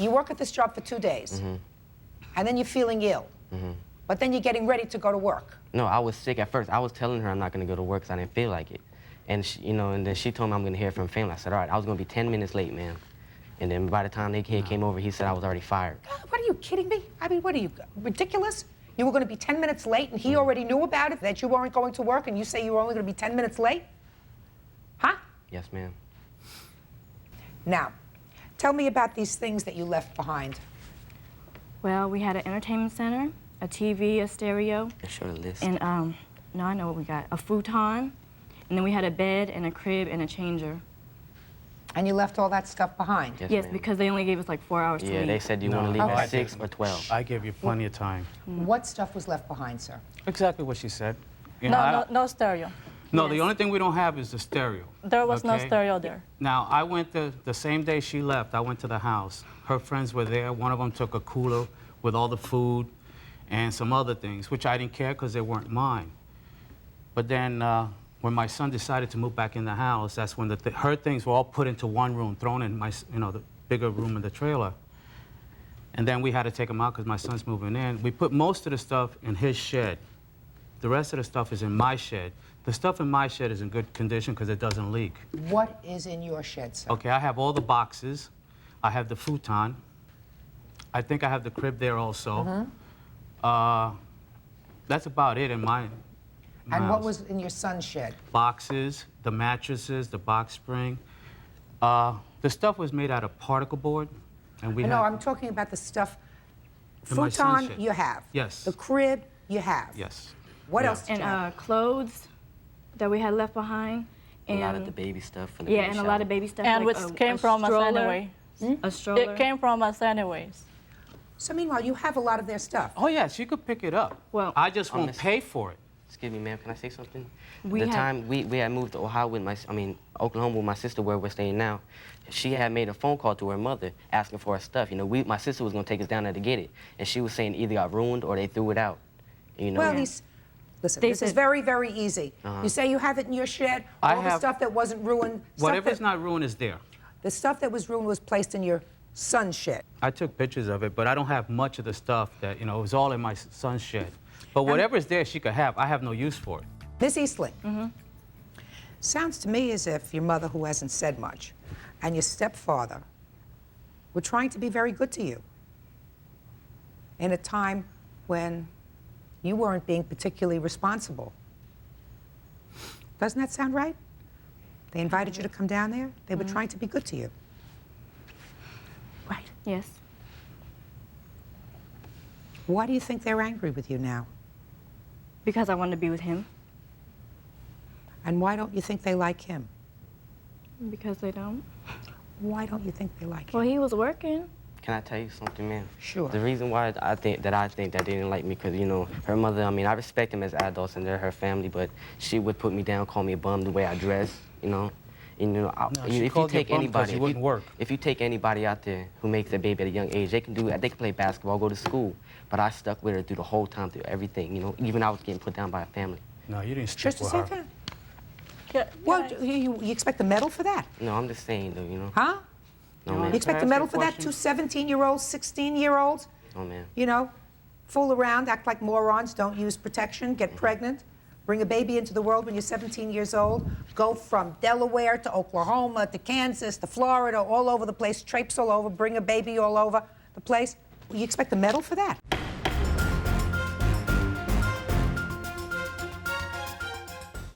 You work at this job for 2 days, and then you're feeling ill, but then you're getting ready to go to work. No, I was sick at first. I was telling her I'm not going to go to work because I didn't feel like it. And, and then she told me I'm going to hear from family. I said, all right, I was going to be 10 minutes late, ma'am. And then by the time the kid came over, he said I was already fired. What, are you kidding me? I mean, what are you, ridiculous? You were going to be 10 minutes late, and he already knew about it, that you weren't going to work, and you say you were only going to be 10 minutes late? Huh? Yes, ma'am. Now, tell me about these things that you left behind. Well, we had an entertainment center, a TV, a stereo. Show the list. And, no, I know what we got. A futon, and then we had a bed and a crib and a changer. And you left all that stuff behind? Yes, because they only gave us like 4 hours to leave. Yeah, they said you want to leave at 6 or 12. I gave you plenty of time. What stuff was left behind, sir? Exactly what she said. You No stereo. No, Yes. the only thing we don't have is the stereo. There was no okay? stereo there. Now, I went the same day she left, I went to the house. Her friends were there. One of them took a cooler with all the food and some other things, which I didn't care because they weren't mine. But then when my son decided to move back in the house, that's when her things were all put into one room, thrown in my, the bigger room in the trailer. And then we had to take them out because my son's moving in. We put most of the stuff in his shed. The rest of the stuff is in my shed. The stuff in my shed is in good condition because it doesn't leak. What is in your shed, sir? Okay, I have all the boxes. I have the futon. I think I have the crib there also. That's about it in my And house. what was in your son's shed? Boxes, the mattresses, the box spring. The stuff was made out of particle board, and we No, had... I'm talking about the stuff. In my son's Futon, shed. you have. Yes. The crib, you have. Yes. What Yeah. else did And you have? clothes that we had left behind. A And, lot of the baby stuff. And the yeah, baby and a shower. lot of baby stuff. And like which a, came a from us stroller, anyway. A stroller. It came from us anyways. So meanwhile, you have a lot of their stuff. Oh, yes, you could pick it up. Well, I just won't pay for it. Excuse me, ma'am, can I say something? We the had- time we had moved to Ohio with Oklahoma with my sister where we're staying now, she had made a phone call to her mother asking for her stuff. My sister was going to take us down there to get it. And she was saying it either got ruined or they threw it out. Well, listen, this is very, very easy. You say you have it in your shed, all the stuff that wasn't ruined. Whatever's not ruined is there. The stuff that was ruined was placed in your son's shed. I took pictures of it, but I don't have much of the stuff that, it was all in my son's shed. But whatever's there she could have, I have no use for it. Miss Eastling, sounds to me as if your mother, who hasn't said much, and your stepfather were trying to be very good to you in a time when you weren't being particularly responsible. Doesn't that sound right? They invited you to come down there. They were trying to be good to you. Right. yes. Why do you think they're angry with you now? Because I wanted to be with him. And why don't you think they like him? Because they don't. Why don't you think they like him? Well, he was working. Can I tell you something, ma'am? Sure. The reason why I think that they didn't like me, because, her mother, I respect them as adults and they're her family, but she would put me down, call me a bum the way I dress, She called you a bum because you wouldn't work. If you take anybody out there who makes a baby at a young age, they can play basketball, go to school, but I stuck with her through the whole time, through everything, even I was getting put down by a family. No, you didn't stick Just to with say her. that? Yeah, Well, you expect a medal for that? No, I'm just saying, though, Huh? No, ma'am. You expect a Can I medal ask for you a that? Two 17-year-olds, 16-year-olds? No, ma'am. Fool around, act like morons, don't use protection, get pregnant, bring a baby into the world when you're 17 years old, go from Delaware to Oklahoma to Kansas to Florida, all over the place, traipse all over, bring a baby all over the place. You expect a medal for that?